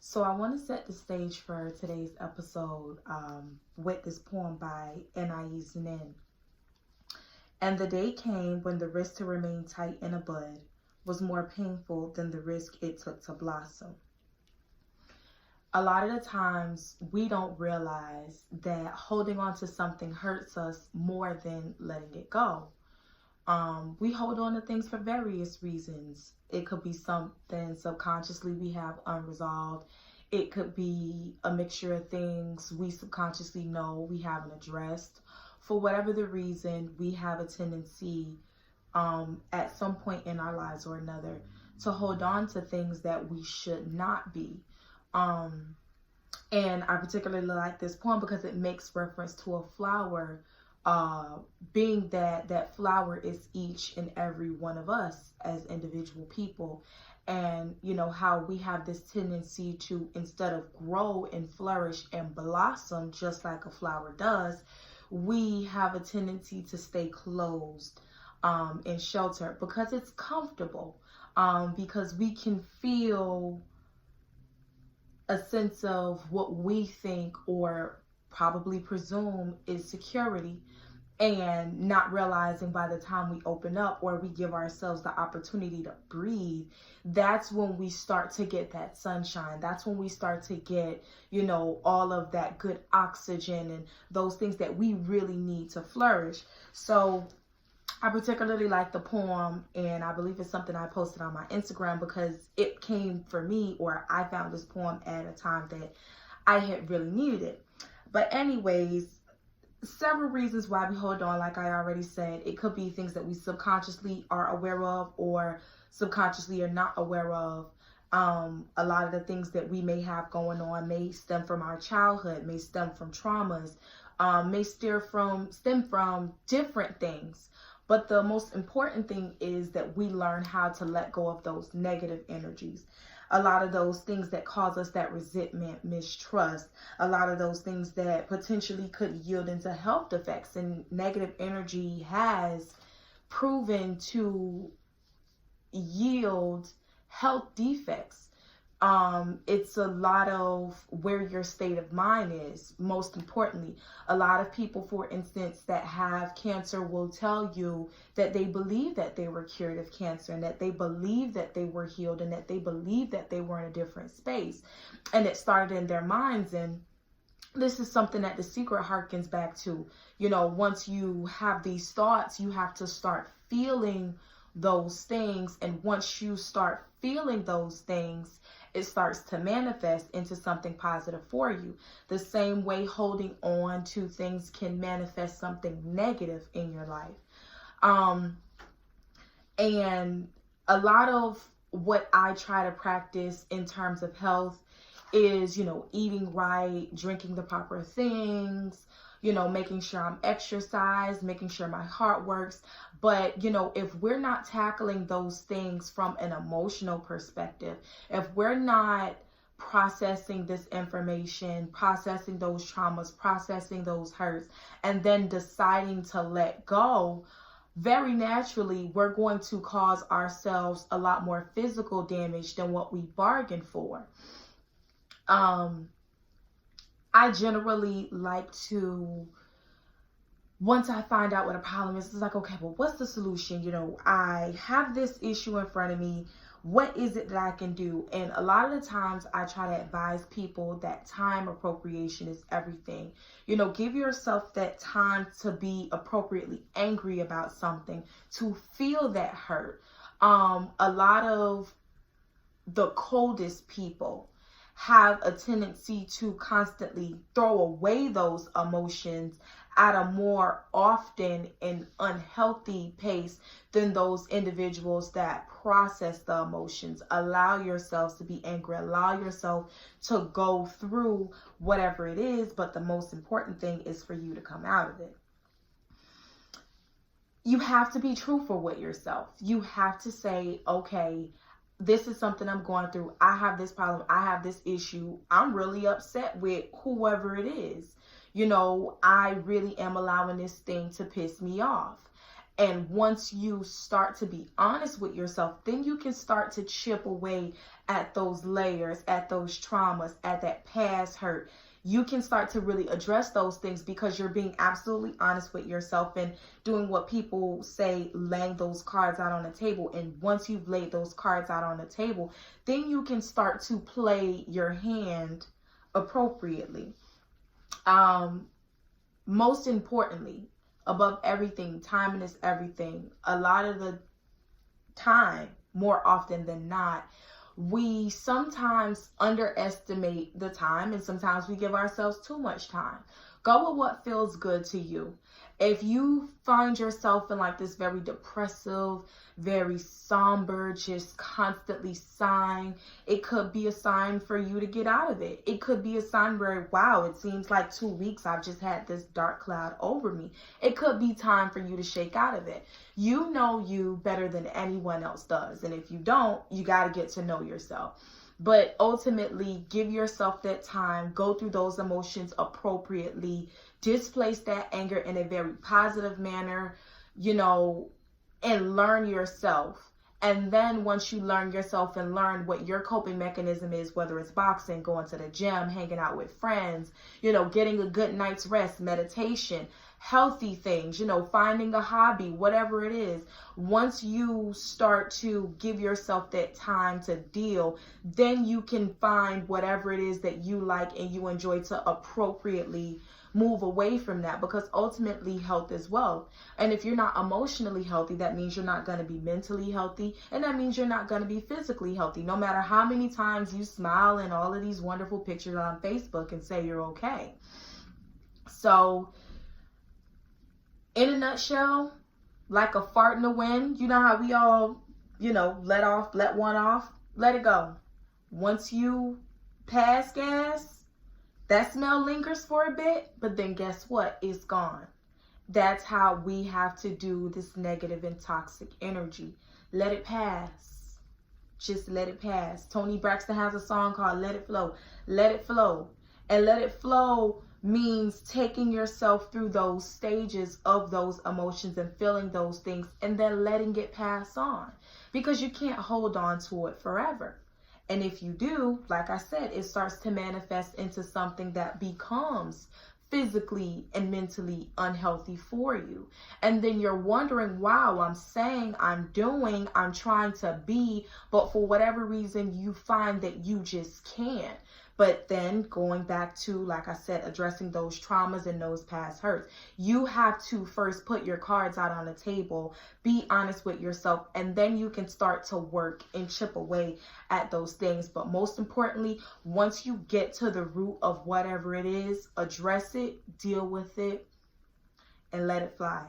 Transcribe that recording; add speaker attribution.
Speaker 1: So I want to set the stage for today's episode with this poem by Anais Nin. And the day came when the risk to remain tight in a bud was more painful than the risk it took to blossom. A lot of the times we don't realize that holding on to something hurts us more than letting it go. We hold on to things for various reasons. It could be something subconsciously we have unresolved. It could be a mixture of things we subconsciously know we haven't addressed. For whatever the reason, we have a tendency at some point in our lives or another to hold on to things that we should not be. And I particularly like this poem because it makes reference to a flower, being that flower is each and every one of us as individual people. And you know how we have this tendency to, instead of grow and flourish and blossom just like a flower does, we have a tendency to stay closed and sheltered because it's comfortable, because we can feel a sense of what we think or probably presume is security, and not realizing by the time we open up or we give ourselves the opportunity to breathe, that's when we start to get that sunshine. That's when we start to get, all of that good oxygen and those things that we really need to flourish. So I particularly like the poem, and I believe it's something I posted on my Instagram because it came for me, or I found this poem at a time that I had really needed it. But anyways, several reasons why we hold on, like I already said. It could be things that we subconsciously are aware of or subconsciously are not aware of. A lot of the things that we may have going on may stem from our childhood, may stem from traumas, may stem from different things. But the most important thing is that we learn how to let go of those negative energies. A lot of those things that cause us that resentment, mistrust, a lot of those things that potentially could yield into health effects. And negative energy has proven to yield health defects. It's a lot of where your state of mind is. Most importantly, a lot of people, for instance, that have cancer will tell you that they believe that they were cured of cancer, and that they believe that they were healed, and that they believe that they were in a different space. And it started in their minds. And this is something that The Secret harkens back to. Once you have these thoughts, you have to start feeling those things. And once you start feeling those things, it starts to manifest into something positive for you. The same way holding on to things can manifest something negative in your life. And a lot of what I try to practice in terms of health is, eating right, drinking the proper things, making sure I'm exercised, making sure my heart works. But, if we're not tackling those things from an emotional perspective, if we're not processing this information, processing those traumas, processing those hurts, and then deciding to let go, very naturally, we're going to cause ourselves a lot more physical damage than what we bargained for. I generally like to, once I find out what a problem is, it's like, okay, well, what's the solution? I have this issue in front of me. What is it that I can do? And a lot of the times I try to advise people that time appropriation is everything. Give yourself that time to be appropriately angry about something, to feel that hurt. A lot of the coldest people have a tendency to constantly throw away those emotions at a more often and unhealthy pace than those individuals that process the emotions. Allow yourselves to be angry. Allow yourself to go through whatever it is. But the most important thing is for you to come out of it. You have to be truthful with yourself. You have to say, okay, this is something I'm going through. I have this problem. I have this issue. I'm really upset with whoever it is. I really am allowing this thing to piss me off. And once you start to be honest with yourself, then you can start to chip away at those layers, at those traumas, at that past hurt. You can start to really address those things because you're being absolutely honest with yourself and doing what people say, laying those cards out on the table. And once you've laid those cards out on the table, then you can start to play your hand appropriately. Most importantly, above everything, timing is everything. A lot of the time, more often than not, we sometimes underestimate the time, and sometimes we give ourselves too much time. Go with what feels good to you. If you find yourself in like this very depressive, very somber, just constantly sighing, it could be a sign for you to get out of it. It could be a sign where, wow, it seems like 2 weeks I've just had this dark cloud over me. It could be time for you to shake out of it. You know you better than anyone else does. And if you don't, you got to get to know yourself. But ultimately, give yourself that time, go through those emotions appropriately, displace that anger in a very positive manner, and learn yourself. And then once you learn yourself and learn what your coping mechanism is, whether it's boxing, going to the gym, hanging out with friends, getting a good night's rest, meditation, healthy things, finding a hobby, whatever it is. Once you start to give yourself that time to deal, then you can find whatever it is that you like and you enjoy to appropriately move away from that, because ultimately health is wealth. And if you're not emotionally healthy, that means you're not going to be mentally healthy, and that means you're not going to be physically healthy, no matter how many times you smile in all of these wonderful pictures on Facebook and say you're okay. So in a nutshell, like a fart in the wind, you know how we all, let one off, let it go. Once you pass gas, that smell lingers for a bit, but then guess what? It's gone. That's how we have to do this negative and toxic energy. Let it pass. Just let it pass. Toni Braxton has a song called Let It Flow. Let it flow. And let it flow means taking yourself through those stages of those emotions and feeling those things and then letting it pass on, because you can't hold on to it forever. And if you do, like I said, it starts to manifest into something that becomes physically and mentally unhealthy for you. And then you're wondering, wow, I'm saying, I'm doing, I'm trying to be, but for whatever reason, you find that you just can't. But then going back to, like I said, addressing those traumas and those past hurts, you have to first put your cards out on the table, be honest with yourself, and then you can start to work and chip away at those things. But most importantly, once you get to the root of whatever it is, address it, deal with it, and let it fly.